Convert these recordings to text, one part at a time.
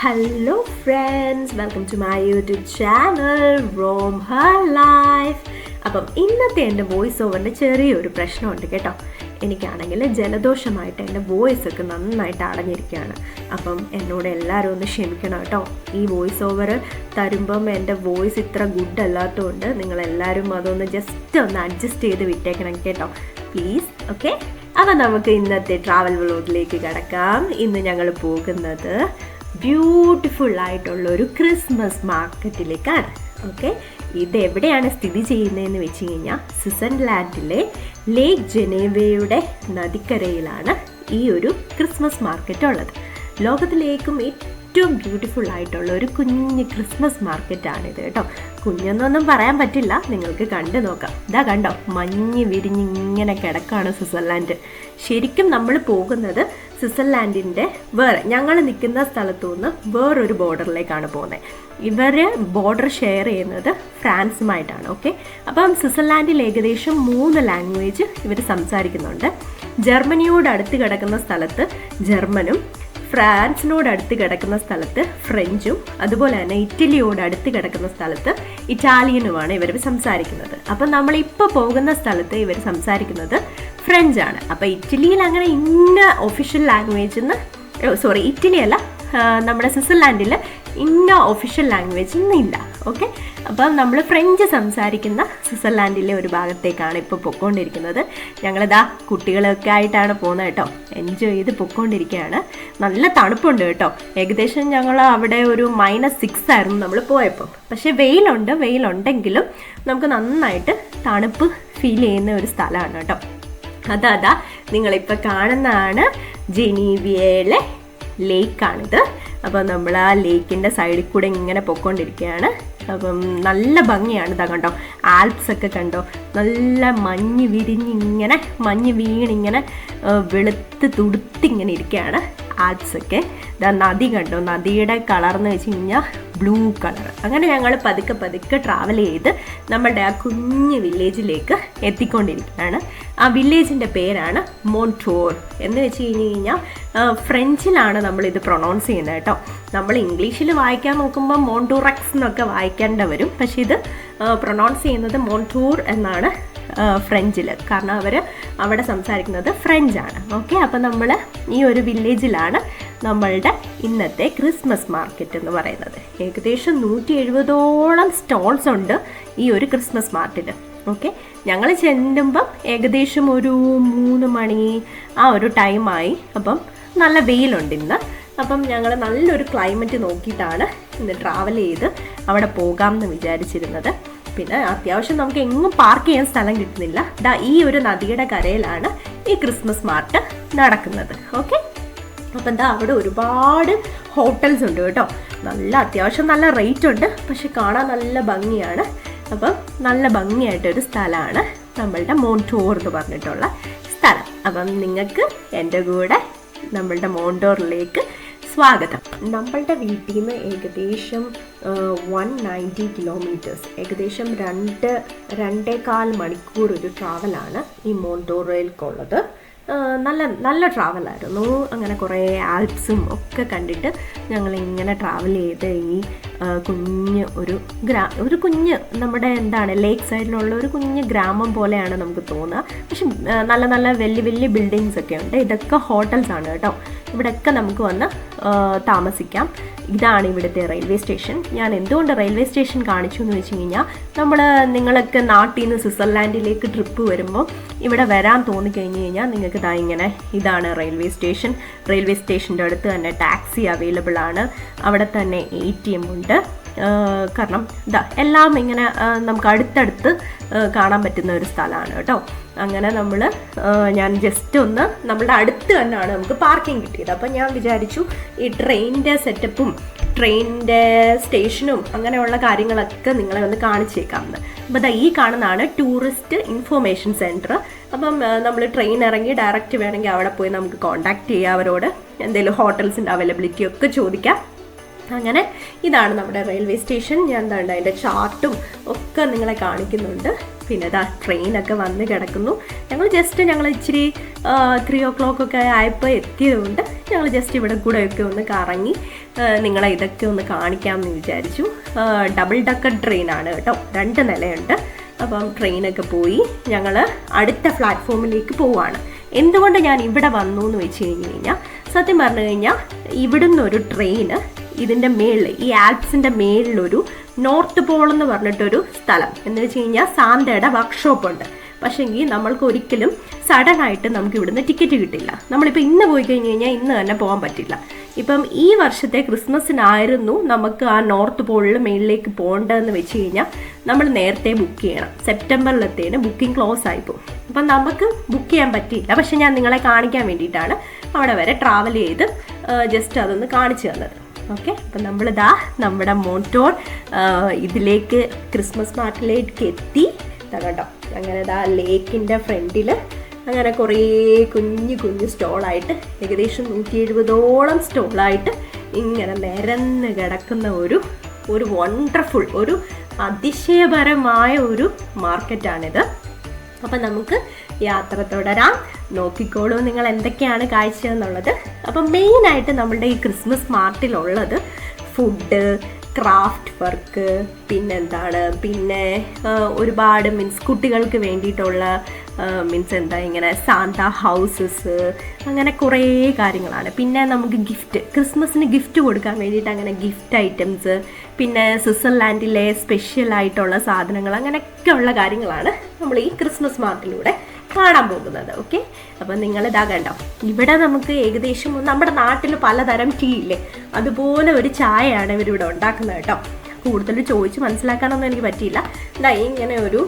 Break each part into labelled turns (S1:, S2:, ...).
S1: Hello friends, welcome to my YouTube channel Roam Her Life. അപ്പം ഇന്നത്തെ എൻ്റെ voice ഓവറിൻ്റെ ചെറിയൊരു പ്രശ്നമുണ്ട് കേട്ടോ. എനിക്കാണെങ്കിൽ ജലദോഷമായിട്ട് എൻ്റെ വോയിസ് ഒക്കെ നന്നായിട്ട് അടഞ്ഞിരിക്കുകയാണ്. അപ്പം എന്നോട് എല്ലാവരും ഒന്ന് ക്ഷമിക്കണം കേട്ടോ. ഈ വോയിസ് ഓവർ തരുമ്പം എൻ്റെ വോയിസ് ഇത്ര ഗുഡ് അല്ലാത്തതുകൊണ്ട് നിങ്ങളെല്ലാവരും അതൊന്ന് ജസ്റ്റ് ഒന്ന് അഡ്ജസ്റ്റ് ചെയ്ത് വിട്ടേക്കണം കേട്ടോ, പ്ലീസ്. ഓക്കെ, അപ്പം നമുക്ക് ഇന്നത്തെ ട്രാവൽ വ്ലോഗിലേക്ക് കിടക്കാം. ഇന്ന് ഞങ്ങൾ പോകുന്നത് ബ്യൂട്ടിഫുൾ ആയിട്ടുള്ള ഒരു ക്രിസ്മസ് മാർക്കറ്റിലേക്കാണ്. ഓക്കെ, ഇത് എവിടെയാണ് സ്ഥിതി ചെയ്യുന്നതെന്ന് വെച്ച് കഴിഞ്ഞാൽ സ്വിറ്റ്സർലാൻഡിലെ ലേക്ക് ജനീവയുടെ നദിക്കരയിലാണ് ഈ ഒരു ക്രിസ്മസ് മാർക്കറ്റ് ഉള്ളത്. ലോകത്തിലേക്കും ഏറ്റവും ബ്യൂട്ടിഫുൾ ആയിട്ടുള്ള ഒരു കുഞ്ഞ് ക്രിസ്മസ് മാർക്കറ്റാണിത് കേട്ടോ. കുഞ്ഞെന്നൊന്നും പറയാൻ പറ്റില്ല, നിങ്ങൾക്ക് കണ്ടു നോക്കാം. ഇതാ കണ്ടോ, മഞ്ഞ് വിരിഞ്ഞ് ഇങ്ങനെ കിടക്കാണ് സ്വിറ്റ്സർലാൻഡ്. ശരിക്കും നമ്മൾ പോകുന്നത് സ്വിറ്റ്സർലാൻഡിൻ്റെ ഞങ്ങൾ നിൽക്കുന്ന സ്ഥലത്തു നിന്ന് വേറൊരു ബോർഡറിലേക്കാണ് പോകുന്നത്. ഇവർ ബോർഡർ ഷെയർ ചെയ്യുന്നത് ഫ്രാൻസുമായിട്ടാണ്. ഓക്കെ, അപ്പം സ്വിറ്റ്സർലാൻഡിൽ ഏകദേശം 3 ലാംഗ്വേജ് ഇവർ സംസാരിക്കുന്നുണ്ട്. ജർമ്മനിയോട് അടുത്ത് കിടക്കുന്ന സ്ഥലത്ത് ജർമ്മനും, ഫ്രാൻസിനോട് അടുത്ത് കിടക്കുന്ന സ്ഥലത്ത് ഫ്രഞ്ചും, അതുപോലെ തന്നെ ഇറ്റലിയോട് അടുത്ത് കിടക്കുന്ന സ്ഥലത്ത് ഇറ്റാലിയനുമാണ് ഇവർ സംസാരിക്കുന്നത്. അപ്പം നമ്മളിപ്പോൾ പോകുന്ന സ്ഥലത്ത് ഇവർ സംസാരിക്കുന്നത് ഫ്രഞ്ചാണ്. അപ്പോൾ ഇറ്റലിയിൽ അങ്ങനെ ഇന്ന ഒഫീഷ്യൽ ലാംഗ്വേജ് ഇറ്റലി അല്ല, നമ്മുടെ സ്വിറ്റ്സർലാൻഡിൽ ഇന്ന ഒഫീഷ്യൽ ലാംഗ്വേജ് ഇന്നില്ല. ഓക്കെ, അപ്പം നമ്മൾ ഫ്രഞ്ച് സംസാരിക്കുന്ന സ്വിറ്റ്സർലാൻഡിലെ ഒരു ഭാഗത്തേക്കാണ് ഇപ്പോൾ പൊയ്ക്കൊണ്ടിരിക്കുന്നത്. ഞങ്ങളിതാ കുട്ടികളൊക്കെ ആയിട്ടാണ് പോകുന്നത് കേട്ടോ. എൻജോയ് ചെയ്ത് പൊയ്ക്കൊണ്ടിരിക്കുകയാണ്. നല്ല തണുപ്പുണ്ട് കേട്ടോ. ഏകദേശം ഞങ്ങൾ അവിടെ ഒരു -6 ആയിരുന്നു നമ്മൾ പോയപ്പോൾ. പക്ഷേ വെയിലുണ്ടെങ്കിലും നമുക്ക് നന്നായിട്ട് തണുപ്പ് ഫീൽ ചെയ്യുന്ന ഒരു സ്ഥലമാണ് കേട്ടോ. അതാ നിങ്ങളിപ്പോൾ കാണുന്നതാണ് ജനീവയിലെ ലേക്കാണിത്. അപ്പം നമ്മൾ ആ ലേക്കിൻ്റെ സൈഡിൽ കൂടെ ഇങ്ങനെ പൊയ്ക്കൊണ്ടിരിക്കുകയാണ്. അപ്പം നല്ല ഭംഗിയാണ്. ഇതാ കണ്ടോ, ആൽപ്സ് ഒക്കെ കണ്ടോ, നല്ല മഞ്ഞ് വിരിഞ്ഞിങ്ങനെ മഞ്ഞ് വീണിങ്ങനെ വെളുത്ത് തുടുത്തിങ്ങനെ ഇരിക്കുകയാണ് ആൽപ്സൊക്കെ. ഇതാ നദി കണ്ടോ, നദിയുടെ കളർന്ന് വെച്ച് കഴിഞ്ഞാൽ ബ്ലൂ കളർ. അങ്ങനെ ഞങ്ങൾ പതുക്കെ ട്രാവൽ ചെയ്ത് നമ്മളുടെ ആ കുഞ്ഞ് വില്ലേജിലേക്ക് എത്തിക്കൊണ്ടിരിക്കുകയാണ്. ആ വില്ലേജിൻ്റെ പേരാണ് മോൺടോർ. എന്ന് വെച്ച് കഴിഞ്ഞാൽ ഫ്രഞ്ചിലാണ് നമ്മളിത് പ്രൊണൗൺസ് ചെയ്യുന്നത് കേട്ടോ. നമ്മൾ ഇംഗ്ലീഷിൽ വായിക്കാൻ നോക്കുമ്പോൾ മോൺടൂറക്സ് എന്നൊക്കെ വായിക്കേണ്ട വരും. പക്ഷേ ഇത് പ്രൊണൗൺസ് ചെയ്യുന്നത് മോൺടൂർ എന്നാണ് ഫ്രഞ്ചിൽ, കാരണം അവർ അവിടെ സംസാരിക്കുന്നത് ഫ്രഞ്ചാണ്. ഓക്കെ, അപ്പം നമ്മൾ ഈ ഒരു വില്ലേജിലാണ് നമ്മളുടെ ഇന്നത്തെ ക്രിസ്മസ് മാർക്കറ്റ് എന്ന് പറയുന്നത്. ഏകദേശം 170ഓളം സ്റ്റോൾസ് ഉണ്ട് ഈ ഒരു ക്രിസ്മസ് മാർക്കറ്റ്. ഓക്കെ, ഞങ്ങൾ ചെല്ലുമ്പം ഏകദേശം ഒരു 3 മണി ആ ഒരു ടൈമായി. അപ്പം നല്ല വെയിലുണ്ട് ഇന്ന്. അപ്പം ഞങ്ങൾ നല്ലൊരു ക്ലൈമറ്റ് നോക്കിയിട്ടാണ് ഇന്ന് ട്രാവൽ ചെയ്ത് അവിടെ പോകാമെന്ന് വിചാരിച്ചിരുന്നത്. പിന്നെ അത്യാവശ്യം നമുക്ക് എങ്ങും പാർക്ക് ചെയ്യാൻ സ്ഥലം കിട്ടുന്നില്ല. ഈ ഒരു നദിയുടെ കരയിലാണ് ഈ ക്രിസ്മസ് മാർട്ട് നടക്കുന്നത്. ഓക്കെ, അപ്പം അവിടെ ഒരുപാട് ഹോട്ടൽസ് ഉണ്ട് കേട്ടോ. അത്യാവശ്യം നല്ല റേറ്റ് ഉണ്ട്, പക്ഷെ കാണാൻ നല്ല ഭംഗിയാണ്. അപ്പം നല്ല ഭംഗിയായിട്ടൊരു സ്ഥലമാണ് നമ്മളുടെ മോൺടോർ എന്ന് പറഞ്ഞിട്ടുള്ള സ്ഥലം. അപ്പം നിങ്ങൾക്ക് എൻ്റെ കൂടെ നമ്മളുടെ മോൺടോറിലേക്ക് സ്വാഗതം. നമ്മളുടെ വീട്ടിൽ നിന്ന് ഏകദേശം 190 കിലോമീറ്റേഴ്സ്, ഏകദേശം 2.25 മണിക്കൂർ ഒരു ട്രാവലാണ് ഈ മോൺടോറിലേക്കുള്ളത്. നല്ല ട്രാവലായിരുന്നു. അങ്ങനെ കുറേ ആൽപ്സും ഒക്കെ കണ്ടിട്ട് ഞങ്ങളിങ്ങനെ ട്രാവൽ ചെയ്ത് ഈ ഒരു കുഞ്ഞ് നമ്മുടെ ലേക്ക് സൈഡിലുള്ള ഒരു കുഞ്ഞ് ഗ്രാമം പോലെയാണ് നമുക്ക് തോന്നുക. പക്ഷെ നല്ല വലിയ ബിൽഡിങ്സ് ഒക്കെ ഉണ്ട്. ഇതൊക്കെ ഹോട്ടൽസ് ആണ് കേട്ടോ. ഇവിടെയൊക്കെ നമുക്ക് വന്ന് താമസിക്കാം. ഇതാണ് ഇവിടുത്തെ റെയിൽവേ സ്റ്റേഷൻ. ഞാൻ എന്തുകൊണ്ട് റെയിൽവേ സ്റ്റേഷൻ കാണിച്ചു എന്ന് വെച്ച് കഴിഞ്ഞാൽ നിങ്ങളൊക്കെ നാട്ടിൽ നിന്ന് സ്വിറ്റ്സർലാൻഡിലേക്ക് ട്രിപ്പ് വരുമ്പോൾ ഇവിടെ വരാൻ തോന്നിക്കഴിഞ്ഞ് കഴിഞ്ഞാൽ നിങ്ങൾക്ക് ഇതാണ് റെയിൽവേ സ്റ്റേഷൻ. റെയിൽവേ സ്റ്റേഷൻ്റെ അടുത്ത് തന്നെ ടാക്സി അവൈലബിൾ ആണ്. അവിടെ തന്നെ ATM ഉണ്ട്. കാരണം എല്ലാം ഇങ്ങനെ നമുക്ക് അടുത്തടുത്ത് കാണാൻ പറ്റുന്ന ഒരു സ്ഥലമാണ് കേട്ടോ. അങ്ങനെ ഞാൻ ജസ്റ്റ് നമ്മളുടെ അടുത്ത് തന്നെയാണ് നമുക്ക് പാർക്കിംഗ് കിട്ടിയത്. അപ്പം ഞാൻ വിചാരിച്ചു ഈ ട്രെയിനിൻ്റെ സെറ്റപ്പും ട്രെയിനിൻ്റെ സ്റ്റേഷനും അങ്ങനെയുള്ള കാര്യങ്ങളൊക്കെ നിങ്ങളെ ഒന്ന് കാണിച്ചേക്കാമെന്ന്. അപ്പോൾ ഈ കാണുന്നതാണ് ടൂറിസ്റ്റ് ഇൻഫോർമേഷൻ സെൻറ്റർ. അപ്പം നമ്മൾ ട്രെയിൻ ഇറങ്ങി ഡയറക്റ്റ് വേണമെങ്കിൽ അവിടെ പോയി നമുക്ക് കോൺടാക്റ്റ് ചെയ്യാം. അവരോട് എന്തെങ്കിലും ഹോട്ടൽസിൻ്റെ അവൈലബിലിറ്റി ഒക്കെ ചോദിക്കാം. അങ്ങനെ ഇതാണ് നമ്മുടെ റെയിൽവേ സ്റ്റേഷൻ. ഞാൻ അതിൻ്റെ ചാർട്ടും ഒക്കെ നിങ്ങളെ കാണിക്കുന്നുണ്ട്. പിന്നെ ട്രെയിനൊക്കെ വന്ന് കിടക്കുന്നു. ഞങ്ങൾ ഇച്ചിരി 3 o'clock ഒക്കെ ആയപ്പോൾ എത്തിയതുകൊണ്ട് ഞങ്ങൾ ജസ്റ്റ് ഇവിടെ കൂടെ ഒക്കെ ഒന്ന് കറങ്ങി നിങ്ങളെ ഇതൊക്കെ ഒന്ന് കാണിക്കാമെന്ന് വിചാരിച്ചു. ഡബിൾ ഡക്കർ ട്രെയിനാണ് കേട്ടോ, 2 നിലയുണ്ട്. അപ്പം ട്രെയിനൊക്കെ പോയി ഞങ്ങൾ അടുത്ത പ്ലാറ്റ്ഫോമിലേക്ക് പോവുകയാണ്. എന്തുകൊണ്ട് ഞാൻ ഇവിടെ വന്നു എന്ന് വെച്ച് കഴിഞ്ഞാൽ, സത്യം പറഞ്ഞു കഴിഞ്ഞാൽ ഇവിടുന്ന് ഒരു ട്രെയിന് ഇതിൻ്റെ മേളിൽ, ഈ ആൽപ്സിൻ്റെ മേളിലൊരു നോർത്ത് പോൾ എന്ന് പറഞ്ഞിട്ടൊരു സ്ഥലം, എന്ന് വെച്ച് കഴിഞ്ഞാൽ സാന്തയുടെ വർക്ക്ഷോപ്പുണ്ട്. പക്ഷേങ്കിൽ നമ്മൾക്ക് ഒരിക്കലും സഡനായിട്ട് നമുക്ക് ഇവിടുന്ന് ടിക്കറ്റ് കിട്ടില്ല. നമ്മളിപ്പോൾ ഇന്ന് പോയി കഴിഞ്ഞ് കഴിഞ്ഞാൽ ഇന്ന് തന്നെ പോകാൻ പറ്റില്ല. ഇപ്പം ഈ വർഷത്തെ ക്രിസ്മസിനായിരുന്നു നമുക്ക് ആ നോർത്ത് പോളിൽ മേളിലേക്ക് പോകേണ്ടതെന്ന് വെച്ച് കഴിഞ്ഞാൽ നമ്മൾ നേരത്തെ ബുക്ക് ചെയ്യണം. സെപ്റ്റംബറിലത്തേന് ബുക്കിംഗ് ക്ലോസ് ആയിപ്പോവും. അപ്പം നമുക്ക് ബുക്ക് ചെയ്യാൻ പറ്റിയില്ല. പക്ഷെ ഞാൻ നിങ്ങളെ കാണിക്കാൻ വേണ്ടിയിട്ടാണ് അവിടെ വരെ ട്രാവൽ ചെയ്ത് ജസ്റ്റ് അതൊന്ന് കാണിച്ചു തന്നത്. ഓക്കെ, അപ്പം നമ്മളിതാ നമ്മുടെ മോട്ടോർ ഇതിലേക്ക് ക്രിസ്മസ് മാർട്ടിലേക്ക് എത്തി കേട്ടോ. അങ്ങനെ ഇതാ ലേക്കിൻ്റെ ഫ്രണ്ടിൽ അങ്ങനെ കുറേ കുഞ്ഞു സ്റ്റോളായിട്ട് ഏകദേശം 170ഓളം സ്റ്റോളായിട്ട് ഇങ്ങനെ നിരന്ന് കിടക്കുന്ന ഒരു വണ്ടർഫുൾ, ഒരു അതിശയപരമായ ഒരു മാർക്കറ്റാണിത്. അപ്പം നമുക്ക് യാത്ര തുടരാം. നോക്കിക്കോളൂ നിങ്ങൾ എന്തൊക്കെയാണ് കാഴ്ച എന്നുള്ളത്. അപ്പം മെയിനായിട്ട് നമ്മളുടെ ഈ ക്രിസ്മസ് മാർട്ടിലുള്ളത് ഫുഡ്, ക്രാഫ്റ്റ് വർക്ക്, പിന്നെ ഒരുപാട് കുട്ടികൾക്ക് വേണ്ടിയിട്ടുള്ള ഇങ്ങനെ സാന്ത ഹൗസസ്, അങ്ങനെ കുറേ കാര്യങ്ങളാണ്. പിന്നെ നമുക്ക് ക്രിസ്മസിന് ഗിഫ്റ്റ് കൊടുക്കാൻ വേണ്ടിയിട്ട് അങ്ങനെ ഗിഫ്റ്റ് ഐറ്റംസ്, പിന്നെ സ്വിറ്റ്സർലാൻഡിലെ സ്പെഷ്യൽ ആയിട്ടുള്ള സാധനങ്ങൾ, അങ്ങനെയൊക്കെയുള്ള കാര്യങ്ങളാണ് നമ്മൾ ഈ ക്രിസ്മസ് മാർട്ടിലൂടെ കാണാൻ പോകുന്നത്. ഓക്കെ, അപ്പം നിങ്ങളിതാ കണ്ടോ, ഇവിടെ നമുക്ക് ഏകദേശം നമ്മുടെ നാട്ടിൽ പലതരം ടീ ഇല്ലേ, അതുപോലെ ഒരു ചായയാണ് ഇവരിവിടെ ഉണ്ടാക്കുന്നത് കേട്ടോ. കൂടുതൽ ചോദിച്ച് മനസ്സിലാക്കാനൊന്നും എനിക്ക് പറ്റിയില്ല. ഇതാ ഇങ്ങനെ ഒരു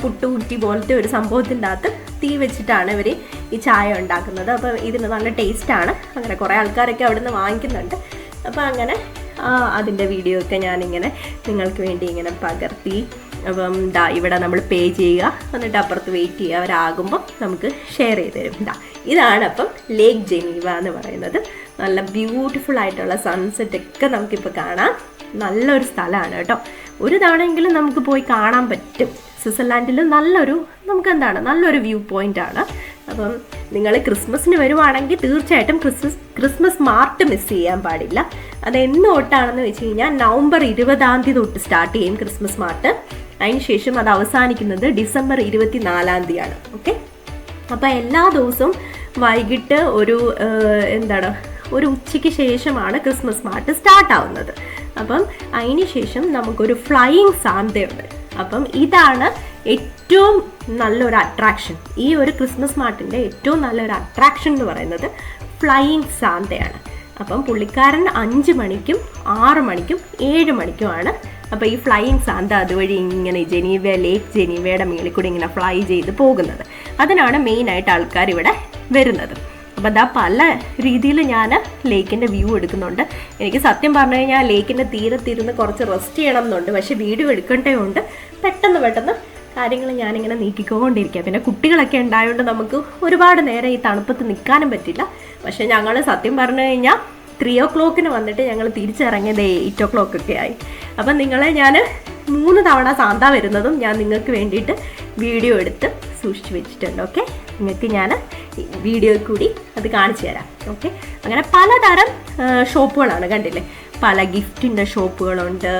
S1: പുട്ടുകുറ്റി പോലത്തെ ഒരു സംഭവത്തിൻ്റെ അകത്ത് തീ വെച്ചിട്ടാണ് ഇവർ ഈ ചായ ഉണ്ടാക്കുന്നത്. അപ്പം ഇതിന് നല്ല ടേസ്റ്റാണ്. അങ്ങനെ കുറേ ആൾക്കാരൊക്കെ അവിടെ നിന്ന് വാങ്ങിക്കുന്നുണ്ട്. അപ്പം അങ്ങനെ അതിൻ്റെ വീഡിയോ ഒക്കെ ഞാനിങ്ങനെ നിങ്ങൾക്ക് വേണ്ടി ഇങ്ങനെ പകർത്തി. അപ്പം ഇവിടെ നമ്മൾ പേ ചെയ്യുക, എന്നിട്ട് അപ്പുറത്ത് വെയിറ്റ് ചെയ്യുക, അവരാകുമ്പോൾ നമുക്ക് ഷെയർ ചെയ്ത് തരും. ഇതാണ് അപ്പം ലേക്ക് ജനീവ എന്ന് പറയുന്നത്. നല്ല ബ്യൂട്ടിഫുൾ ആയിട്ടുള്ള സൺസെറ്റ് ഒക്കെ നമുക്കിപ്പോൾ കാണാം. നല്ലൊരു സ്ഥലമാണ് കേട്ടോ. ഒരു തവണയെങ്കിലും നമുക്ക് പോയി കാണാൻ പറ്റും. സ്വിറ്റ്സർലാൻഡിൽ നല്ലൊരു വ്യൂ പോയിൻ്റാണ്. അപ്പം നിങ്ങൾ ക്രിസ്മസിന് വരുവാണെങ്കിൽ തീർച്ചയായിട്ടും ക്രിസ്മസ് മാർട്ട് മിസ് ചെയ്യാൻ പാടില്ല. അത് എന്ന് തൊട്ടാണെന്ന് വെച്ച് കഴിഞ്ഞാൽ നവംബർ 20 തൊട്ട് സ്റ്റാർട്ട് ചെയ്യും ക്രിസ്മസ് മാർട്ട്. അതിനുശേഷം അത് അവസാനിക്കുന്നത് ഡിസംബർ 24 ഓക്കെ, അപ്പോൾ എല്ലാ ദിവസവും വൈകിട്ട് ഒരു ഉച്ചയ്ക്ക് ശേഷമാണ് ക്രിസ്മസ് മാർട്ട് സ്റ്റാർട്ടാവുന്നത്. അപ്പം അതിന് ശേഷം നമുക്കൊരു ഫ്ലൈയിങ് സാന്തയുണ്ട്. അപ്പം ഇതാണ് ഏറ്റവും നല്ലൊരു അട്രാക്ഷൻ. ഈ ഒരു ക്രിസ്മസ് മാർട്ടിൻ്റെ ഏറ്റവും നല്ലൊരു അട്രാക്ഷൻ എന്ന് പറയുന്നത് ഫ്ലൈയിങ് സാന്തയാണ്. അപ്പം പുള്ളിക്കാരൻ 5 മണിക്കും 6 മണിക്കും 7 മണിക്കുമാണ് അപ്പോൾ ഈ ഫ്ലൈയിങ് സാന്ത അതുവഴി ഇങ്ങനെ ലേക്ക് ജനീവയുടെ മേളിൽ കൂടി ഇങ്ങനെ ഫ്ലൈ ചെയ്ത് പോകുന്നത്. അതിനാണ് മെയിനായിട്ട് ആൾക്കാർ ഇവിടെ വരുന്നത്. അപ്പോൾ അതാ പല രീതിയിൽ ഞാൻ ലേക്കിൻ്റെ വ്യൂ എടുക്കുന്നുണ്ട്. എനിക്ക് സത്യം പറഞ്ഞു കഴിഞ്ഞാൽ ലേക്കിൻ്റെ തീരത്തിരുന്ന് കുറച്ച് റെസ്റ്റ് ചെയ്യണം എന്നുണ്ട്. പക്ഷേ വീഡിയോ എടുക്കേണ്ടതുകൊണ്ട് പെട്ടെന്ന് കാര്യങ്ങൾ ഞാനിങ്ങനെ നീക്കിക്കൊണ്ടിരിക്കുക. പിന്നെ കുട്ടികളൊക്കെ ഉണ്ടായതുകൊണ്ട് നമുക്ക് ഒരുപാട് നേരം ഈ തണുപ്പത്ത് നിൽക്കാനും പറ്റില്ല. പക്ഷേ ഞങ്ങൾ സത്യം പറഞ്ഞു കഴിഞ്ഞാൽ 3 o'clock വന്നിട്ട് ഞങ്ങൾ തിരിച്ചിറങ്ങിയത് 8 o'clock ആയി. അപ്പം നിങ്ങളെ ഞാൻ 3 തവണ സാന്ത വരുന്നതും ഞാൻ നിങ്ങൾക്ക് വേണ്ടിയിട്ട് വീഡിയോ എടുത്ത് സൂക്ഷിച്ച് വെച്ചിട്ടുണ്ട്. ഓക്കെ, നിങ്ങൾക്ക് ഞാൻ വീഡിയോ കൂടി അത് കാണിച്ചു തരാം. ഓക്കെ, അങ്ങനെ പലതരം ഷോപ്പുകളാണ് കണ്ടില്ലേ. പല ഗിഫ്റ്റിൻ്റെ ഷോപ്പുകളുണ്ട്,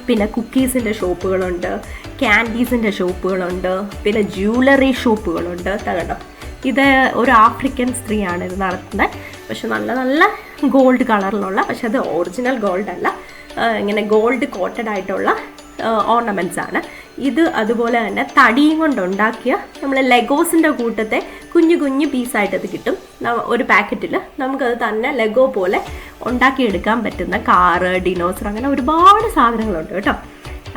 S1: പിന്നെ കുക്കീസിൻ്റെ ഷോപ്പുകളുണ്ട്, ക്യാൻഡീസിൻ്റെ ഷോപ്പുകളുണ്ട്, പിന്നെ ജ്വല്ലറി ഷോപ്പുകളുണ്ട്. കണ്ടോ, ഇത് ഒരു ആഫ്രിക്കൻ സ്ത്രീയാണ് ഇത് നടത്തുന്നത്. പക്ഷെ നല്ല ഗോൾഡ് കളറിലുള്ള, പക്ഷെ അത് ഒറിജിനൽ ഗോൾഡ് അല്ല, ഇങ്ങനെ ഗോൾഡ് കോട്ടഡ് ആയിട്ടുള്ള ഓർണമെൻറ്റ്സ് ആണ് ഇത്. അതുപോലെ തന്നെ തടിയും കൊണ്ടുണ്ടാക്കിയ നമ്മൾ ലെഗോസിൻ്റെ കൂട്ടത്തെ കുഞ്ഞു പീസായിട്ട് അത് കിട്ടും ഒരു പാക്കറ്റിൽ. നമുക്കത് തന്നെ ലെഗോ പോലെ ഉണ്ടാക്കിയെടുക്കാൻ പറ്റുന്ന കാറ്, ഡിനോസർ, അങ്ങനെ ഒരുപാട് സാധനങ്ങളുണ്ട് കേട്ടോ.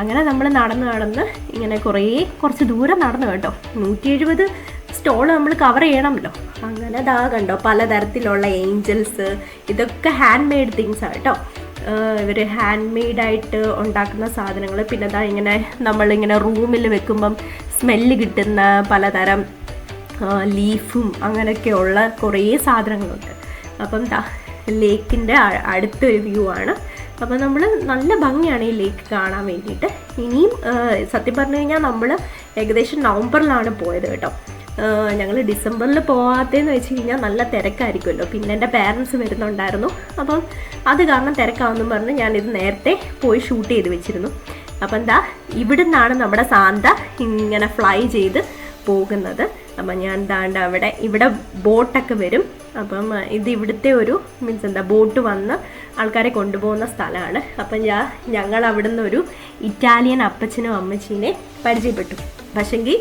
S1: അങ്ങനെ നമ്മൾ നടന്ന് ഇങ്ങനെ കുറച്ച് ദൂരം നടന്നു കേട്ടോ. 170 സ്റ്റോൾ നമ്മൾ കവർ ചെയ്യണമല്ലോ. അങ്ങനെ ഇതാ കണ്ടോ, പലതരത്തിലുള്ള ഏഞ്ചൽസ്, ഇതൊക്കെ ഹാൻഡ് മെയ്ഡ് തിങ്സാണ് കേട്ടോ. ഇവർ ഹാൻഡ് മെയ്ഡായിട്ട് ഉണ്ടാക്കുന്ന സാധനങ്ങൾ. പിന്നെ ഇതാ ഇങ്ങനെ നമ്മളിങ്ങനെ റൂമിൽ വെക്കുമ്പം സ്മെല്ല് കിട്ടുന്ന പലതരം ലീഫും അങ്ങനെയൊക്കെയുള്ള കുറേ സാധനങ്ങളുണ്ട്. അപ്പം ലേക്കിൻ്റെ അടുത്തൊരു വ്യൂ ആണ്. അപ്പം നമ്മൾ നല്ല ഭംഗിയാണ് ഈ ലേക്ക് കാണാൻ വേണ്ടിയിട്ട്. ഇനിയും സത്യം പറഞ്ഞു കഴിഞ്ഞാൽ നമ്മൾ ഏകദേശം നവംബറിലാണ് പോയത് കേട്ടോ. ഞങ്ങൾ ഡിസംബറിൽ പോകാത്തതെന്ന് വെച്ച് കഴിഞ്ഞാൽ നല്ല തിരക്കായിരിക്കുമല്ലോ. പിന്നെ എൻ്റെ പേരൻസ് വരുന്നുണ്ടായിരുന്നു. അപ്പം അത് കാരണം തിരക്കാവെന്നും പറഞ്ഞ് ഞാനിത് നേരത്തെ പോയി ഷൂട്ട് ചെയ്ത് വെച്ചിരുന്നു. അപ്പം എന്താ ഇവിടുന്നാണ് നമ്മുടെ സാന്ത ഇങ്ങനെ ഫ്ലൈ ചെയ്ത് പോകുന്നത്. അപ്പം ഞാൻ എന്താണ്ട് ഇവിടെ ബോട്ടൊക്കെ വരും. അപ്പം ഇത് ഇവിടുത്തെ ഒരു മീൻസ് എന്താ ബോട്ട് വന്ന് ആൾക്കാരെ കൊണ്ടുപോകുന്ന സ്ഥലമാണ്. അപ്പം ഞങ്ങൾ അവിടുന്ന് ഒരു ഇറ്റാലിയൻ അപ്പച്ചനും അമ്മച്ചീനെ പരിചയപ്പെട്ടു. പക്ഷെങ്കിൽ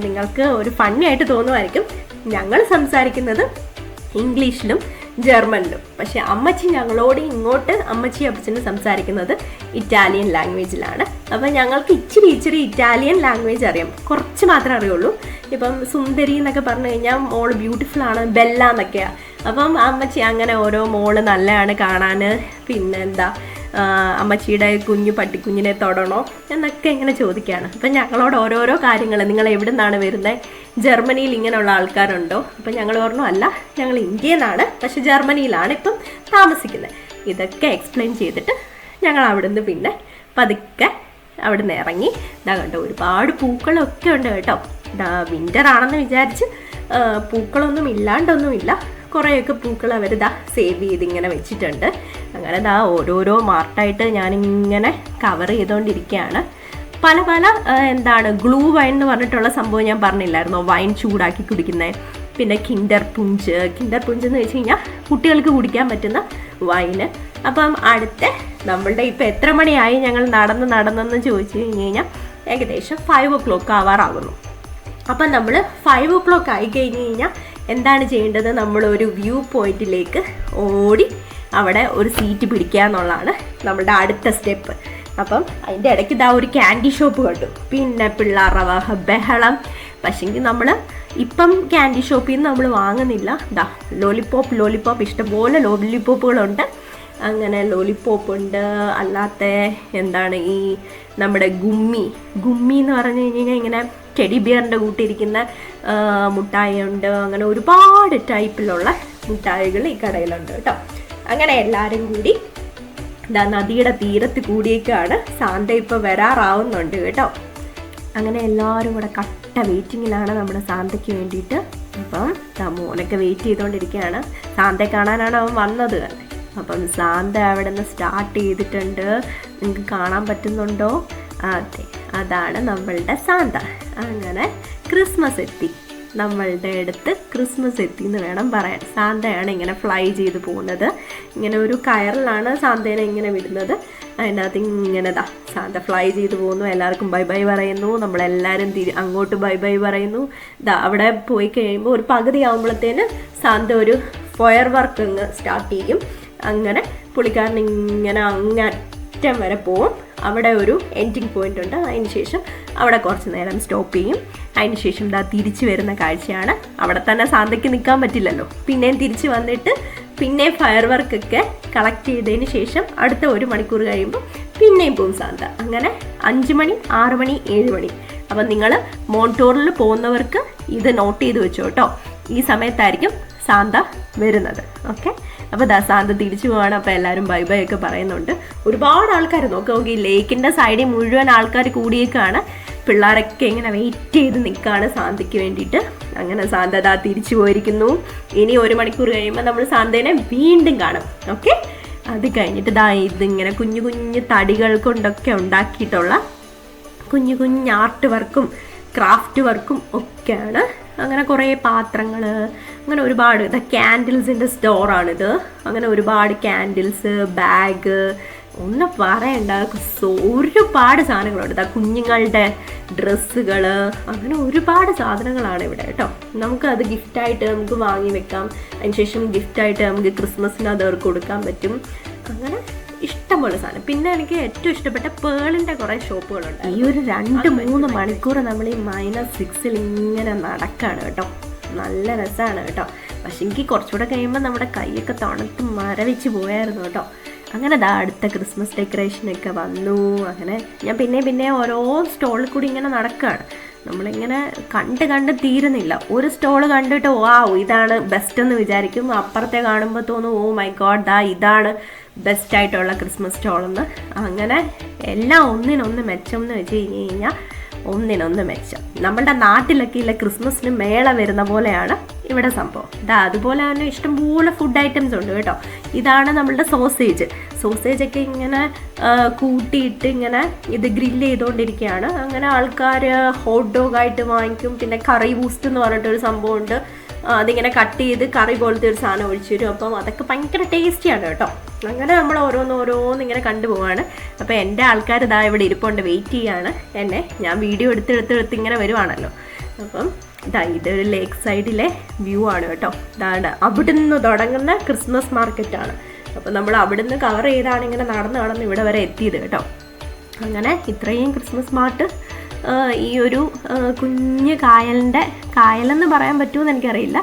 S1: നിങ്ങൾക്ക് ഒരു ഫണ്ണി ആയിട്ട് തോന്നുമായിരിക്കും, ഞങ്ങൾ സംസാരിക്കുന്നത് ഇംഗ്ലീഷിലും ജർമ്മനിലും. പക്ഷെ അമ്മച്ചി ഞങ്ങളോട് ഇങ്ങോട്ട് അമ്മച്ചി അപ്പച്ചനും സംസാരിക്കുന്നത് ഇറ്റാലിയൻ ലാംഗ്വേജിലാണ്. അപ്പം ഞങ്ങൾക്ക് ഇച്ചിരി ഇറ്റാലിയൻ ലാംഗ്വേജ് അറിയാം, കുറച്ച് മാത്രമേ അറിയുള്ളൂ. ഇപ്പം സുന്ദരി എന്നൊക്കെ പറഞ്ഞു കഴിഞ്ഞാൽ മോള് ബ്യൂട്ടിഫുൾ ആണ്, ബെല്ല എന്നൊക്കെയാണ്. അപ്പം അമ്മച്ചി അങ്ങനെ ഓരോ മോള് നല്ലതാണ് കാണാൻ, പിന്നെ എന്താ അമ്മച്ചിയുടെ കുഞ്ഞു പട്ടിക്കുഞ്ഞിനെ തൊടണോ എന്നൊക്കെ ഇങ്ങനെ ചോദിക്കുകയാണ്. അപ്പം ഞങ്ങളോട് ഓരോരോ കാര്യങ്ങൾ, നിങ്ങൾ എവിടെ നിന്നാണ് വരുന്നത്, ജർമ്മനിയിൽ ഇങ്ങനെയുള്ള ആൾക്കാരുണ്ടോ? അപ്പം ഞങ്ങൾ പറഞ്ഞു അല്ല, ഞങ്ങൾ ഇന്ത്യയിൽ നിന്നാണ്, പക്ഷെ ജർമ്മനിയിലാണ് ഇപ്പം താമസിക്കുന്നത്. ഇതൊക്കെ എക്സ്പ്ലെയിൻ ചെയ്തിട്ട് ഞങ്ങൾ അവിടുന്ന് പിന്നെ പതുക്കെ അവിടുന്ന് ഇറങ്ങി. ഇതാ കണ്ടോ, ഒരുപാട് പൂക്കളൊക്കെ ഉണ്ട് കേട്ടോ. വിൻ്റർ ആണെന്ന് വിചാരിച്ച് പൂക്കളൊന്നും ഇല്ലാണ്ടൊന്നുമില്ല, കുറേയൊക്കെ പൂക്കൾ അവരിതാ സേവ് ചെയ്ത് ഇങ്ങനെ വെച്ചിട്ടുണ്ട്. അങ്ങനെ ദാ ഓരോരോ മാർട്ടായിട്ട് ഞാനിങ്ങനെ കവർ ചെയ്തുകൊണ്ടിരിക്കുകയാണ്. പല എന്താണ് ഗ്ലൂ വൈൻ എന്ന് പറഞ്ഞിട്ടുള്ള സംഭവം ഞാൻ പറഞ്ഞില്ലായിരുന്നോ, വൈൻ ചൂടാക്കി കുടിക്കുന്നത്. പിന്നെ കിൻഡർ പുഞ്ച് എന്ന് വെച്ച് കഴിഞ്ഞാൽ കുട്ടികൾക്ക് കുടിക്കാൻ പറ്റുന്ന വൈന്. അപ്പം അടുത്ത നമ്മളുടെ ഇപ്പം എത്ര മണിയായി ഞങ്ങൾ നടന്നെന്ന് ചോദിച്ചു കഴിഞ്ഞാൽ ഏകദേശം 5 o'clock ആവാറാകുന്നു. അപ്പം നമ്മൾ 5 o'clock ആയി കഴിഞ്ഞ് കഴിഞ്ഞാൽ എന്താണ് ചെയ്യേണ്ടത്, നമ്മളൊരു വ്യൂ പോയിന്റിലേക്ക് ഓടി അവിടെ ഒരു സീറ്റ് പിടിക്കുക എന്നുള്ളതാണ് നമ്മളുടെ അടുത്ത സ്റ്റെപ്പ്. അപ്പം അതിൻ്റെ ഇടയ്ക്ക് ഇതാ ഒരു ക്യാൻഡി ഷോപ്പ് കണ്ടു, പിന്നെ പിള്ളേരുടെ ബഹളം. പക്ഷെങ്കിൽ നമ്മൾ ഇപ്പം ക്യാൻഡി ഷോപ്പിൽ നിന്ന് നമ്മൾ വാങ്ങുന്നില്ല. ഇതാ ലോലിപ്പോപ്പ് ഇഷ്ടംപോലെ ലോലിപ്പോപ്പുകളുണ്ട്. അങ്ങനെ ലോലിപ്പോപ്പ് ഉണ്ട്, അല്ലാത്ത എന്താണ് ഈ നമ്മുടെ ഗുമ്മി എന്ന് പറഞ്ഞു കഴിഞ്ഞാൽ ഇങ്ങനെ ടെഡി ബിയറിൻ്റെ കൂട്ടിരിക്കുന്ന മുട്ടായി ഉണ്ട്. അങ്ങനെ ഒരുപാട് ടൈപ്പിലുള്ള മുട്ടായികൾ ഈ കടയിലുണ്ട് കേട്ടോ. അങ്ങനെ എല്ലാവരും കൂടി ഇതാ നദിയുടെ തീരത്ത് കൂടിയേക്കാണ്. സാന്ത ഇപ്പോൾ വരാറാവുന്നുണ്ട് കേട്ടോ. അങ്ങനെ എല്ലാവരും കൂടെ കട്ട വെയിറ്റിങ്ങിലാണ് നമ്മുടെ സാന്തയ്ക്ക് വേണ്ടിയിട്ട്. അപ്പം മോനൊക്കെ വെയിറ്റ് ചെയ്തുകൊണ്ടിരിക്കുകയാണ്. സാന്തയെ കാണാനാണ് അവൻ വന്നത് തന്നെ. അപ്പം സാന്ത അവിടെ നിന്ന് സ്റ്റാർട്ട് ചെയ്തിട്ടുണ്ട്. നിങ്ങൾക്ക് കാണാൻ പറ്റുന്നുണ്ടോ? അതെ, അതാണ് നമ്മളുടെ സാന്ത. അങ്ങനെ ക്രിസ്മസ് എത്തി, നമ്മളുടെ അടുത്ത് ക്രിസ്മസ് എത്തി എന്ന് വേണം പറയാൻ. സാന്തയാണ് ഇങ്ങനെ ഫ്ലൈ ചെയ്ത് പോകുന്നത്. ഇങ്ങനെ ഒരു കയറിലാണ് സാന്തേനെ ഇങ്ങനെ വിടുന്നത്. അതിനകത്ത് ഇങ്ങനെ സാന്ത ഫ്ലൈ ചെയ്ത് പോകുന്നു. എല്ലാവർക്കും ബൈ ബൈ പറയുന്നു. നമ്മളെല്ലാവരും അങ്ങോട്ട് ബൈ ബൈ പറയുന്നു. അവിടെ പോയി കഴിയുമ്പോൾ ഒരു പകുതി ആകുമ്പോഴത്തേന് സാന്ത ഒരു ഫയർ വർക്ക് അങ്ങ് സ്റ്റാർട്ട് ചെയ്യും. അങ്ങനെ പുള്ളിക്കാരൻ ഇങ്ങനെ അങ്ങറ്റം വരെ പോവും. അവിടെ ഒരു എൻഡിങ് പോയിന്റ് ഉണ്ട്. അതിന് ശേഷം അവിടെ കുറച്ച് നേരം സ്റ്റോപ്പ് ചെയ്യും. അതിന് ശേഷം തിരിച്ചു വരുന്ന കാഴ്ചയാണ്. അവിടെ തന്നെ സാന്തയ്ക്ക് നിൽക്കാൻ പറ്റില്ലല്ലോ. പിന്നെയും തിരിച്ച് വന്നിട്ട് പിന്നെയും ഫയർ വർക്കൊക്കെ കളക്ട് ചെയ്തതിന് ശേഷം അടുത്ത 1 മണിക്കൂർ കഴിയുമ്പോൾ പിന്നെയും പോകും സാന്ത. അങ്ങനെ 5 മണി 6 മണി 7 മണി. അപ്പം നിങ്ങൾ മോണ്ടോറിൽ പോകുന്നവർക്ക് ഇത് നോട്ട് ചെയ്ത് വെച്ചോ കേട്ടോ. ഈ സമയത്തായിരിക്കും സാന്ത വരുന്നത്. ഓക്കെ, അപ്പോൾ സാന്ത തിരിച്ചു പോവാണ്. അപ്പോൾ എല്ലാവരും ബൈ ബൈ ഒക്കെ പറയുന്നുണ്ട്. ഒരുപാട് ആൾക്കാർ നോക്കി ലേക്കിൻ്റെ സൈഡിൽ മുഴുവൻ ആൾക്കാർ കൂടിയേക്കാണ്. പിള്ളേരൊക്കെ ഇങ്ങനെ വെയിറ്റ് ചെയ്ത് നിൽക്കുകയാണ് സാന്തയ്ക്ക് വേണ്ടിയിട്ട്. അങ്ങനെ സാന്ത തിരിച്ചു പോയിരിക്കുന്നു. ഇനി 1 മണിക്കൂർ കഴിയുമ്പോൾ നമ്മൾ സാന്തേനെ വീണ്ടും കാണും. ഓക്കെ, അത് കഴിഞ്ഞിട്ട് ഇതിങ്ങനെ കുഞ്ഞു തടികൾ കൊണ്ടൊക്കെ ഉണ്ടാക്കിയിട്ടുള്ള കുഞ്ഞു ആർട്ട് വർക്കും ക്രാഫ്റ്റ് വർക്കും ഒക്കെയാണ്. അങ്ങനെ കുറേ പാത്രങ്ങൾ, അങ്ങനെ ഒരുപാട് ക്യാൻഡിൽസിൻ്റെ സ്റ്റോറാണിത്. അങ്ങനെ ഒരുപാട് ക്യാൻഡിൽസ്, ബാഗ്, ഒന്നും പറയണ്ട, ഒരുപാട് സാധനങ്ങളുണ്ട്. കുഞ്ഞുങ്ങളുടെ ഡ്രസ്സുകൾ, അങ്ങനെ ഒരുപാട് സാധനങ്ങളാണ് ഇവിടെ കേട്ടോ. നമുക്കത് ഗിഫ്റ്റായിട്ട് നമുക്ക് വാങ്ങി വെക്കാം. അതിനുശേഷം ഗിഫ്റ്റായിട്ട് നമുക്ക് ക്രിസ്മസിന് അത് അവർക്ക് കൊടുക്കാൻ പറ്റും. അങ്ങനെ ഇഷ്ടംപോലെ സാധനം. പിന്നെ എനിക്ക് ഏറ്റവും ഇഷ്ടപ്പെട്ട പേളിൻ്റെ കുറേ ഷോപ്പുകളുണ്ട്. ഈ ഒരു 2-3 മണിക്കൂർ നമ്മൾ ഈ -6 ഇങ്ങനെ നടക്കുകയാണ് കേട്ടോ. നല്ല രസമാണ് കേട്ടോ. പക്ഷെ എനിക്ക് കുറച്ചുകൂടെ കഴിയുമ്പോൾ നമ്മുടെ കൈയൊക്കെ തണുത്ത് മരവിച്ച് പോയായിരുന്നു കേട്ടോ. അങ്ങനെ അടുത്ത ക്രിസ്മസ് ഡെക്കറേഷനൊക്കെ വന്നു. അങ്ങനെ ഞാൻ പിന്നെ ഓരോ സ്റ്റോളിൽ കൂടി ഇങ്ങനെ നടക്കുകയാണ്. നമ്മളിങ്ങനെ കണ്ട് തീരുന്നില്ല. ഒരു സ്റ്റോള് കണ്ടിട്ട് ഇതാണ് ബെസ്റ്റ് എന്ന് വിചാരിക്കും. അപ്പുറത്തെ കാണുമ്പോൾ തോന്നും ഓ മൈ ഗോഡ് ഇതാണ് ബെസ്റ്റായിട്ടുള്ള ക്രിസ്മസ് സ്റ്റോളെന്ന്. അങ്ങനെ എല്ലാം ഒന്നിനൊന്ന് മെച്ചം എന്ന് വെച്ച് കഴിഞ്ഞാൽ ഒന്നിനൊന്ന് മെച്ചം. നമ്മളുടെ നാട്ടിലൊക്കെ ഇല്ല ക്രിസ്മസിന് മേള വരുന്ന പോലെയാണ് ഇവിടെ സംഭവം. അതുപോലെ തന്നെ ഇഷ്ടംപോലെ ഫുഡ് ഐറ്റംസ് ഉണ്ട് കേട്ടോ. ഇതാണ് നമ്മളുടെ സോസേജൊക്കെ ഇങ്ങനെ കൂട്ടിയിട്ട് ഇങ്ങനെ ഇത് ഗ്രില്ല് ചെയ്തുകൊണ്ടിരിക്കുകയാണ്. അങ്ങനെ ആൾക്കാർ ഹോട്ട് ഡോഗായിട്ട് വാങ്ങിക്കും. പിന്നെ കറി ബൂസ്റ്റ് എന്ന് പറഞ്ഞിട്ടൊരു സംഭവമുണ്ട്, അതിങ്ങനെ കട്ട് ചെയ്ത് കറി പോലത്തെ ഒരു സാധനം ഒഴിച്ചു തരും. അപ്പം അതൊക്കെ ഭയങ്കര ടേസ്റ്റിയാണ് കേട്ടോ. അങ്ങനെ നമ്മൾ ഓരോന്ന് ഇങ്ങനെ കണ്ടുപോവാണ്. അപ്പോൾ എൻ്റെ ആൾക്കാർ ഇതാ ഇവിടെ ഇരിപ്പുണ്ട്, വെയിറ്റ് ചെയ്യാണ് എന്നെ. ഞാൻ വീഡിയോ എടുത്ത് ഇങ്ങനെ വരുവാണല്ലോ. അപ്പം ഇതൊരു ലേക്ക് സൈഡിലെ വ്യൂ ആണ് കേട്ടോ. ഇതാണ് അവിടുന്ന് തുടങ്ങുന്ന ക്രിസ്മസ് മാർക്കറ്റാണ്. അപ്പോൾ നമ്മൾ അവിടുന്ന് കവർ ചെയ്താണ് ഇങ്ങനെ നടന്ന് ഇവിടെ വരെ എത്തിയത് കേട്ടോ. അങ്ങനെ ഇത്രയും ക്രിസ്മസ് മാർട്ട് ഈ ഒരു കുഞ്ഞ് കായലെന്ന് പറയാൻ പറ്റുമെന്ന് എനിക്കറിയില്ല,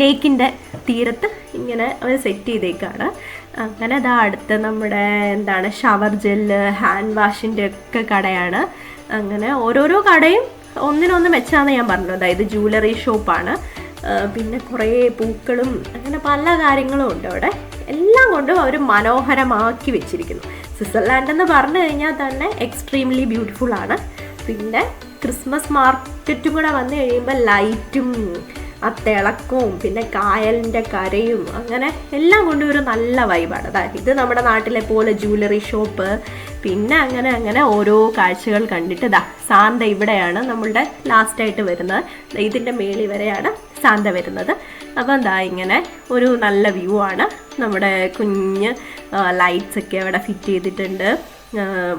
S1: ലേക്കിൻ്റെ തീരത്ത് ഇങ്ങനെ അവർ സെറ്റ് ചെയ്തേക്കാണ്. അങ്ങനെ അടുത്ത് നമ്മുടെ എന്താണ് ഷവർ ജെല്ല്, ഹാൻഡ് വാഷിൻ്റെ ഒക്കെ കടയാണ്. അങ്ങനെ ഓരോരോ കടയും ഒന്നിനൊന്ന് മെച്ചാന്ന് ഞാൻ പറഞ്ഞു. അതായത് ജ്വല്ലറി ഷോപ്പാണ്. പിന്നെ കുറേ പൂക്കളും അങ്ങനെ പല കാര്യങ്ങളും ഉണ്ട് അവിടെ. എല്ലാം കൊണ്ടും അവർ മനോഹരമാക്കി വെച്ചിരിക്കുന്നു. സ്വിറ്റ്സർലാൻഡ് എന്ന് പറഞ്ഞു കഴിഞ്ഞാൽ തന്നെ എക്സ്ട്രീംലി ബ്യൂട്ടിഫുൾ ആണ്. പിന്നെ ക്രിസ്മസ് മാർക്കറ്റും കൂടെ വന്നു കഴിയുമ്പോൾ ലൈറ്റും ആ തിളക്കവും പിന്നെ കായലിൻ്റെ കരയും അങ്ങനെ എല്ലാം കൊണ്ടും ഒരു നല്ല വൈബാണ്. അതായത് ഇത് നമ്മുടെ നാട്ടിലെ പോലെ ജ്വല്ലറി ഷോപ്പ്, പിന്നെ അങ്ങനെ ഓരോ കാഴ്ചകൾ കണ്ടിട്ട് സാന്ത ഇവിടെയാണ് നമ്മളുടെ ലാസ്റ്റായിട്ട് വരുന്നത്. ഇതിൻ്റെ മേളിൽ വരെയാണ് സാന്ത വരുന്നത്. അപ്പം ഇങ്ങനെ ഒരു നല്ല വ്യൂ ആണ്. നമ്മുടെ കുഞ്ഞ് ലൈറ്റ്സ് ഒക്കെ അവിടെ ഫിറ്റ് ചെയ്തിട്ടുണ്ട്.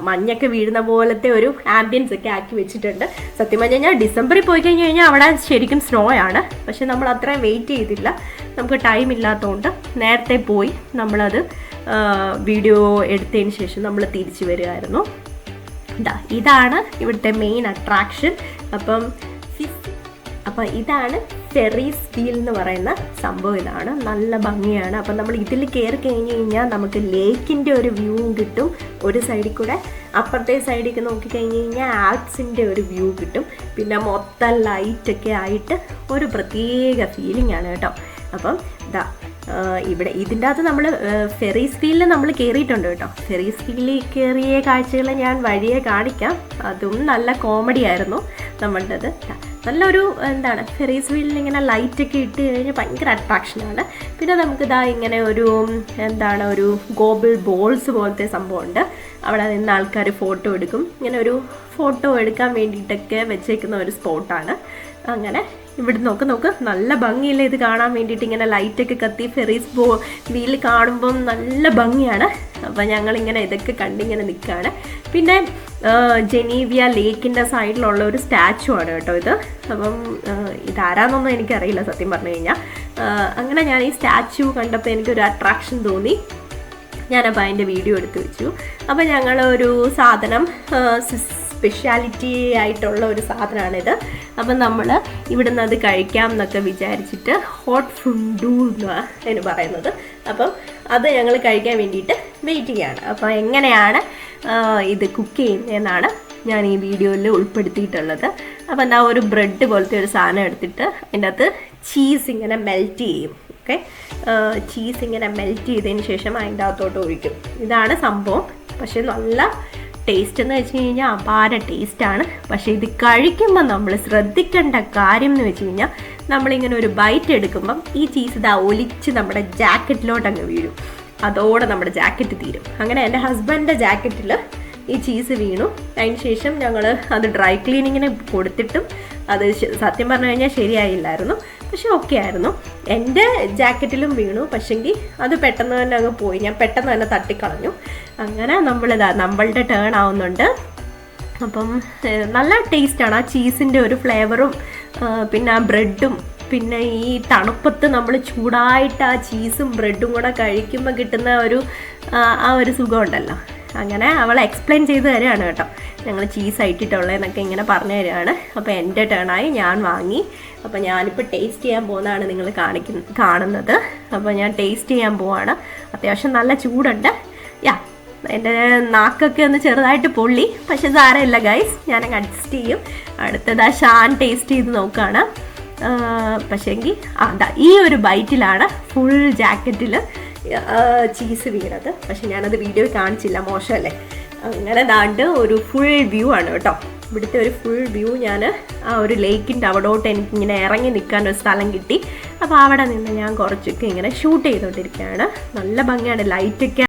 S1: മഞ്ഞൊക്കെ വീഴുന്ന പോലത്തെ ഒരു ആംബിയൻസ് ഒക്കെ ആക്കി വെച്ചിട്ടുണ്ട്. സത്യം പറഞ്ഞു കഴിഞ്ഞാൽ ഡിസംബറിൽ പോയി കഴിഞ്ഞ് കഴിഞ്ഞാൽ അവിടെ ശരിക്കും സ്നോ ആണ്. പക്ഷെ നമ്മൾ അത്രയും വെയിറ്റ് ചെയ്തില്ല, നമുക്ക് ടൈം ഇല്ലാത്തതുകൊണ്ട് നേരത്തെ പോയി നമ്മളത് വീഡിയോ എടുത്തതിന് ശേഷം നമ്മൾ തിരിച്ചു വരികയായിരുന്നു. ഇതാണ് ഇവിടുത്തെ മെയിൻ അട്രാക്ഷൻ. അപ്പം ഇതാണ് ഫെറീസ് വീൽ എന്ന് പറയുന്ന സംഭവം. ഇതാണ് നല്ല ഭംഗിയാണ്. അപ്പം നമ്മൾ ഇതിൽ കയറി കഴിഞ്ഞ് കഴിഞ്ഞാൽ നമുക്ക് ലേക്കിൻ്റെ ഒരു വ്യൂവും കിട്ടും. ഒരു സൈഡിൽ കൂടെ അപ്പുറത്തെ സൈഡിലേക്ക് നോക്കിക്കഴിഞ്ഞ് കഴിഞ്ഞാൽ ആൽപ്സിൻ്റെ ഒരു വ്യൂ കിട്ടും. പിന്നെ മൊത്തം ലൈറ്റൊക്കെ ആയിട്ട് ഒരു പ്രത്യേക ഫീലിംഗ് ആണ് കേട്ടോ. അപ്പം ഇവിടെ ഇതിൻ്റെ അകത്ത് നമ്മൾ ഫെറീസ് വീലിൽ നമ്മൾ കയറിയിട്ടുണ്ട് കേട്ടോ. ഫെറീസ് വീലിൽ കയറിയ കാഴ്ചകൾ ഞാൻ വഴിയെ കാണിക്കാം. അതും നല്ല കോമഡി ആയിരുന്നു നമ്മളുടേത്. നല്ലൊരു ഫെറീസ് വീലിൽ ഇങ്ങനെ ലൈറ്റൊക്കെ ഇട്ട് കഴിഞ്ഞാൽ ഭയങ്കര അട്രാക്ഷനാണ്. പിന്നെ നമുക്ക് ഇങ്ങനെ ഒരു ഒരു ഗോബിൾ ബോൾസ് പോലത്തെ സംഭവമുണ്ട്. അവിടെ നിന്ന് ആൾക്കാർ ഫോട്ടോ എടുക്കും. ഇങ്ങനെ ഒരു ഫോട്ടോ എടുക്കാൻ വേണ്ടിയിട്ടൊക്കെ വെച്ചേക്കുന്ന ഒരു സ്പോട്ടാണ്. അങ്ങനെ ഇവിടെ നോക്ക് നല്ല ഭംഗിയില്ല ഇത് കാണാൻ വേണ്ടിയിട്ട്. ഇങ്ങനെ ലൈറ്റൊക്കെ കത്തി ഫെറീസ് വീൽ കാണുമ്പം നല്ല ഭംഗിയാണ്. അപ്പം ഞങ്ങളിങ്ങനെ ഇതൊക്കെ കണ്ടിങ്ങനെ നിൽക്കുകയാണ്. പിന്നെ ജനീവിയ ലേക്കിൻ്റെ സൈഡിലുള്ള ഒരു സ്റ്റാച്ചു ആണ് കേട്ടോ ഇത്. അപ്പം ഇതാരാന്നൊന്നും എനിക്കറിയില്ല സത്യം പറഞ്ഞു കഴിഞ്ഞാൽ. അങ്ങനെ ഞാൻ ഈ സ്റ്റാച്ചു കണ്ടപ്പോൾ എനിക്കൊരു അട്രാക്ഷൻ തോന്നി. ഞാനപ്പോൾ അതിൻ്റെ വീഡിയോ എടുത്ത് വെച്ചു. അപ്പോൾ ഞങ്ങളൊരു സാധനം സ്പെഷ്യാലിറ്റി ആയിട്ടുള്ള ഒരു സാധനമാണിത്. അപ്പം നമ്മൾ ഇവിടുന്ന് അത് കഴിക്കാം എന്നൊക്കെ വിചാരിച്ചിട്ട് ഹോട്ട് ഫുണ്ടു എന്ന് പറയുന്നത്. അപ്പം അത് ഞങ്ങൾ കഴിക്കാൻ വേണ്ടിയിട്ട് വെയിറ്റ് ചെയ്യാണ്. അപ്പോൾ എങ്ങനെയാണ് ഇത് കുക്ക് ചെയ്യുന്നതെന്നാണ് ഞാൻ ഈ വീഡിയോയിൽ ഉൾപ്പെടുത്തിയിട്ടുള്ളത്. അപ്പം ഒരു ബ്രെഡ് പോലത്തെ ഒരു സാധനം എടുത്തിട്ട് അതിൻ്റെ അകത്ത് ചീസ് ഇങ്ങനെ മെൽറ്റ് ചെയ്യും. ഓക്കെ, ചീസ് ഇങ്ങനെ മെൽറ്റ് ചെയ്തതിന് ശേഷം അതിൻ്റെ അകത്തോട്ട് ഒഴിക്കും. ഇതാണ് സംഭവം. പക്ഷേ നല്ല ടേസ്റ്റ് എന്ന് വെച്ച് കഴിഞ്ഞാൽ അപാര ടേസ്റ്റാണ്. പക്ഷേ ഇത് കഴിക്കുമ്പോൾ നമ്മൾ ശ്രദ്ധിക്കേണ്ട കാര്യം എന്ന് വെച്ച് കഴിഞ്ഞാൽ നമ്മളിങ്ങനെ ഒരു ബൈറ്റ് എടുക്കുമ്പം ഈ ചീസ് ഒലിച്ച് നമ്മുടെ ജാക്കറ്റിലോട്ട് അങ്ങ് വീഴും. അതോടെ നമ്മുടെ ജാക്കറ്റ് തീരും. അങ്ങനെ എൻ്റെ ഹസ്ബൻഡിൻ്റെ ജാക്കറ്റിൽ ഈ ചീസ് വീണു. അതിന് ശേഷം ഞങ്ങൾ അത് ഡ്രൈ ക്ലീനിങ്ങിന് കൊടുത്തിട്ടും അത് സത്യം പറഞ്ഞു കഴിഞ്ഞാൽ ശരിയായില്ലായിരുന്നു. പക്ഷെ ഓക്കെ ആയിരുന്നു. എൻ്റെ ജാക്കറ്റിലും വീണു, പക്ഷെങ്കിൽ അത് പെട്ടെന്ന് തന്നെ അങ്ങ് പോയി. ഞാൻ പെട്ടെന്ന് തന്നെ തട്ടിക്കളഞ്ഞു. അങ്ങനെ നമ്മളുടെ ടേൺ ആവുന്നുണ്ട്. അപ്പം നല്ല ടേസ്റ്റാണ്. ആ ചീസിൻ്റെ ഒരു ഫ്ലേവറും പിന്നെ ആ ബ്രെഡും പിന്നെ ഈ തണുപ്പത്ത് നമ്മൾ ചൂടായിട്ട് ആ ചീസും ബ്രെഡും കൂടെ കഴിക്കുമ്പോൾ കിട്ടുന്ന ആ ഒരു സുഖമുണ്ടല്ലോ. അങ്ങനെ അവൾ എക്സ്പ്ലെയിൻ ചെയ്ത് തരികയാണ് കേട്ടോ. ഞങ്ങൾ ചീസ് ആയിട്ടിട്ടുള്ളതെന്നൊക്കെ ഇങ്ങനെ പറഞ്ഞു തരികയാണ്. അപ്പോൾ എൻ്റെ ടേണായി, ഞാൻ വാങ്ങി. അപ്പോൾ ഞാനിപ്പോൾ ടേസ്റ്റ് ചെയ്യാൻ പോകുന്നതാണ് നിങ്ങൾ കാണുന്നത്. അപ്പോൾ ഞാൻ ടേസ്റ്റ് ചെയ്യാൻ പോവാണ്. അത്യാവശ്യം നല്ല ചൂടുണ്ട്. എൻ്റെ നാക്കൊക്കെ ഒന്ന് ചെറുതായിട്ട് പൊള്ളി, പക്ഷെ സാരമില്ല ഗൈസ്, ഞാനങ്ങ് അഡ്ജസ്റ്റ് ചെയ്യും. അടുത്തത് ഷാൻ ടേസ്റ്റ് ചെയ്ത് നോക്കുകയാണ്. പക്ഷേങ്കിൽ ഈ ഒരു ബൈറ്റിലാണ് ഫുൾ ജാക്കറ്റിൽ ചീസ് വീണത്. പക്ഷെ ഞാനത് വീഡിയോ കാണിച്ചില്ല, മോശമല്ലേ. അങ്ങനെ ഒരു ഫുൾ വ്യൂ ആണ് കേട്ടോ. ഇവിടുത്തെ ഒരു ഫുൾ വ്യൂ ഞാൻ ആ ഒരു ലേക്കിൻ്റെ അവിടോട്ട് എനിക്കിങ്ങനെ ഇറങ്ങി നിൽക്കാൻ ഒരു സ്ഥലം കിട്ടി. അപ്പോൾ അവിടെ നിന്ന് ഞാൻ കുറച്ചൊക്കെ ഇങ്ങനെ ഷൂട്ട് ചെയ്തുകൊണ്ടിരിക്കുകയാണ്. നല്ല ഭംഗിയാണ്, ലൈറ്റൊക്കെ